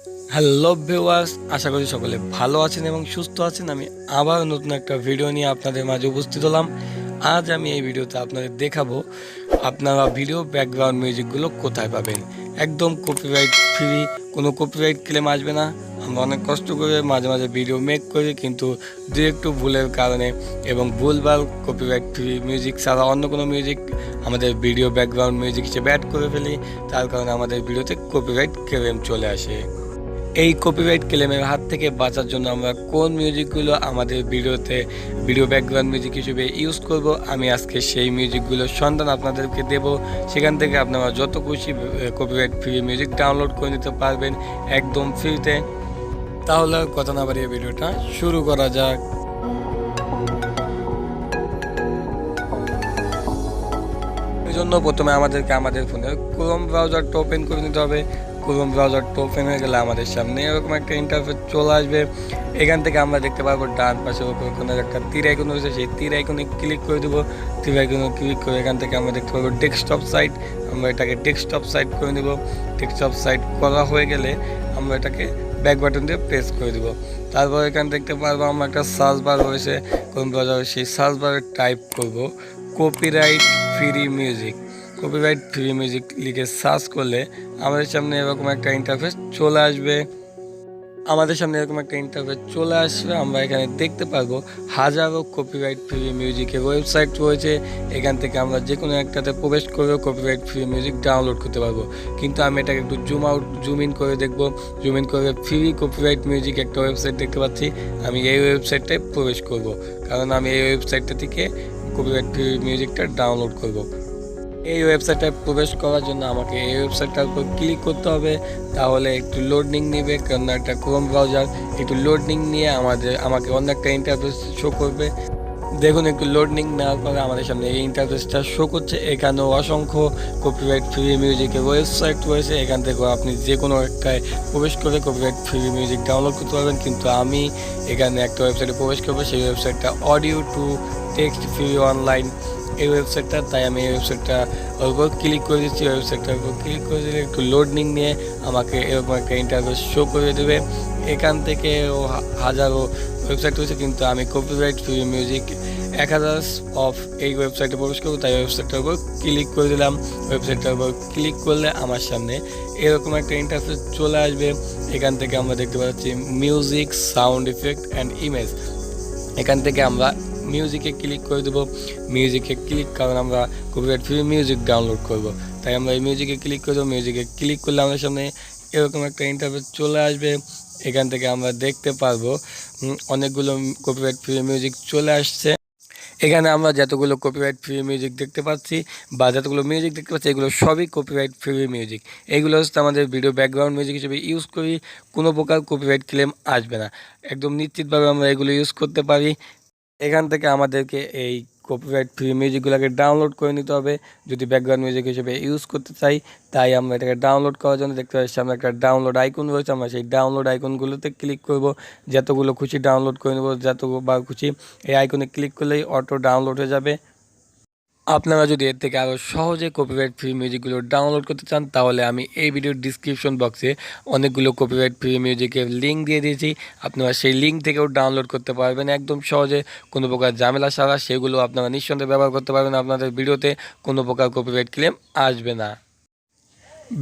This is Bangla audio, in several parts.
হ্যালো ভিউয়ার্স, আশা করি সকলে ভালো আছেন এবং সুস্থ আছেন। আমি আবার নতুন একটা ভিডিও নিয়ে আপনাদের মাঝে উপস্থিত হলাম। আজ আমি এই ভিডিওতে আপনাদের দেখাবো আপনারা ভিডিও ব্যাকগ্রাউন্ড মিউজিকগুলো কোথায় পাবেন। একদম কপিরাইট ফ্রি, কোনো কপিরাইট ক্লেম আসবে না। আমরা অনেক কষ্ট করে মাঝে মাঝে ভিডিও মেক করি, কিন্তু দু একটু ভুলের কারণে এবং ভুলভাল কপিরাইট ফ্রি মিউজিক ছাড়া অন্য কোনো মিউজিক আমাদের ভিডিও ব্যাকগ্রাউন্ড মিউজিক হিসেবে অ্যাড করে ফেলি। তার কারণে আমাদের ভিডিওতে কপিরাইট ক্লেম চলে আসে। এই কপিরাইট ক্লেমের হাত থেকে বাঁচার জন্য আমরা কোন মিউজিকগুলো আমাদের ভিডিও ব্যাকগ্রাউন্ড মিউজিক হিসেবে ইউজ করব, আমি আজকে সেই মিউজিকগুলোর সন্ধান আপনাদেরকে দেব। সেখান থেকে আপনারা যত খুশি কপিরাইট ফ্রি মিউজিক ডাউনলোড করে নিতে পারবেন একদম ফ্রিতে। তাহলে আর কথা না বাড়িয়ে ভিডিওটা শুরু করা যাক। এই জন্য প্রথমে আমাদেরকে আমাদের ফোনের ক্রোম ব্রাউজারটা ওপেন করে নিতে হবে। ক্রোম ব্রাউজারটা ওপেন হয়ে গেলে আমাদের সামনে এরকম একটা ইন্টারফেস চলে আসবে। এখান থেকে আমরা দেখতে পারবো ডান পাশে উপরে কোনো একটা তীর আইকন রয়েছে, সেই তীর আইকনে ক্লিক করে দেবো। তীর আইকনে ক্লিক করে এখান থেকে আমরা দেখতে পারবো ডেস্কটপ সাইট। আমরা এটাকে ডেস্কটপ সাইট করে নেব। ডেস্কটপ সাইট করা হয়ে গেলে আমরা এটাকে ব্যাক বাটন দিয়ে প্রেস করে দেবো। তারপর এখানে দেখতে পারবো আমরা একটা সার্চ বার রয়েছে ক্রোম ব্রাউজারে, সেই সার্চ বারে টাইপ করব copyright free music. Copyright free music লিখে সার্চ করলে আমাদের সামনে এরকম একটা ইন্টারফেস চলে আসবে। আমরা এখানে দেখতে পারবো হাজারো কপিরাইট ফ্রি মিউজিকের ওয়েবসাইট রয়েছে। এখান থেকে আমরা যে কোনো একটাতে প্রবেশ করে কপিরাইট ফ্রি মিউজিক ডাউনলোড করতে পারবো। কিন্তু আমি এটাকে একটু জুম ইন করে দেখবো। জুম ইন করে ফ্রি কপিরাইট মিউজিক একটা ওয়েবসাইট দেখতে পাচ্ছি। আমি এই ওয়েবসাইটটায় প্রবেশ করব, কারণ আমি এই ওয়েবসাইটটা থেকে কপিরাইট ফ্রি মিউজিকটা ডাউনলোড করব। এই ওয়েবসাইটটায় প্রবেশ করার জন্য আমাকে এই ওয়েবসাইটটার উপর ক্লিক করতে হবে। তাহলে একটু লোডিং নেবে, কারণ একটা ক্রোম ব্রাউজার একটু লোডিং নিয়ে আমাকে অন্য একটা ইন্টারফেস শো করবে। দেখুন, একটু লোডিং নেওয়ার পরে আমাদের সামনে এই ইন্টারফেসটা শো করছে। এখানেও অসংখ্য কপিরাইট ফ্রি মিউজিকের ওয়েবসাইট রয়েছে। এখান থেকে আপনি যে কোনো একটায় প্রবেশ করে কপিরাইট ফ্রি মিউজিক ডাউনলোড করতে পারবেন। কিন্তু আমি এখানে একটা ওয়েবসাইটে প্রবেশ করবো, সেই ওয়েবসাইটটা audio to text free online এই ওয়েবসাইটটা। তাই আমি এই ওয়েবসাইটটার উপর ক্লিক করে দিচ্ছি। ওয়েবসাইটটার উপর ক্লিক করে দিলে একটু লোডিং নিয়ে আমাকে এরকম একটা ইন্টারফেস শো করে দেবে। এখান থেকে হাজারো ওয়েবসাইট রয়েছে, কিন্তু আমি কপিরাইট ফ্রি মিউজিক 1000 অফ এই ওয়েবসাইটে প্রবেশ করবো। তাই ওয়েবসাইটটার উপর ক্লিক করে দিলাম। ওয়েবসাইটটার উপর ক্লিক করলে আমার সামনে এরকম একটা ইন্টারফেস চলে আসবে। এখান থেকে আমরা দেখতে পাচ্ছি music, sound effect and image. এখান থেকে আমরা মিউজিকে ক্লিক করে দেবো। মিউজিকে ক্লিক, কারণ আমরা কপিরাইট ফ্রি মিউজিক ডাউনলোড করব, তাই আমরা এই মিউজিকে ক্লিক করে দেবো। মিউজিকে ক্লিক করলে আমাদের সামনে এরকম একটা ইন্টারফেস চলে আসবে। এখান থেকে আমরা দেখতে পারবো অনেকগুলো কপিরাইট ফ্রি মিউজিক চলে আসছে। এখানে আমরা যতগুলো কপিরাইট ফ্রি মিউজিক দেখতে পাচ্ছি বা যতগুলো মিউজিক দেখতে পাচ্ছি, এগুলো সবই কপিরাইট ফ্রি মিউজিক। এগুলো হচ্ছে আমাদের ভিডিও ব্যাকগ্রাউন্ড মিউজিক হিসেবে ইউজ করি। কোনো প্রকার কপিরাইট ক্লেম আসবে না, একদম নিশ্চিতভাবে আমরা এগুলো ইউজ করতে পারি। এখান থেকে আমাদেরকে এই কপিরাইট ফ্রি মিউজিকগুলোকে ডাউনলোড করে নিতে হবে যদি ব্যাকগ্রাউন্ড মিউজিক হিসেবে ইউজ করতে চাই। তাই আমরা এটাকে ডাউনলোড করার জন্য দেখতে পাচ্ছি আমরা একটা ডাউনলোড আইকন রয়েছে। আমরা সেই ডাউনলোড আইকনগুলোতে ক্লিক করব। যতগুলো খুশি ডাউনলোড করে নেব, যতবার খুশি এই আইকনে ক্লিক করলেই অটো ডাউনলোড হয়ে যাবে। আপনারা যদি এর থেকে আরও সহজে কপিরাইট ফ্রি মিউজিকগুলো ডাউনলোড করতে চান, তাহলে আমি এই ভিডিওর ডিসক্রিপশন বক্সে অনেকগুলো কপিরাইট ফ্রি মিউজিকের লিঙ্ক দিয়ে দিয়েছি। আপনারা সেই লিঙ্ক থেকেও ডাউনলোড করতে পারবেন একদম সহজে, কোনো প্রকার ঝামেলা ছাড়া। সেগুলো আপনারা নিঃসন্দেহে ব্যবহার করতে পারবেন। আপনাদের ভিডিওতে কোনো প্রকার কপিরাইট ক্লেম আসবে না।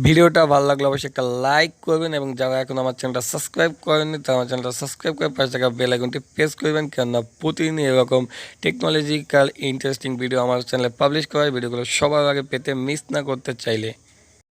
ভিডিওটা ভালো লাগলে অবশ্যই একটা লাইক করবেন, এবং যারা এখন আমার চ্যানেলটা সাবস্ক্রাইব করেননি তারা আমার চ্যানেলটা সাবস্ক্রাইব করে পাশে থাকা বেল আইকনটি প্রেস করবেন, কেননা প্রতিদিন এরকম টেকনোলজিক্যাল ইন্টারেস্টিং ভিডিও আমার চ্যানেলে পাবলিশ করা হয়। ভিডিওগুলো সবার আগে পেতে মিস না করতে চাইলে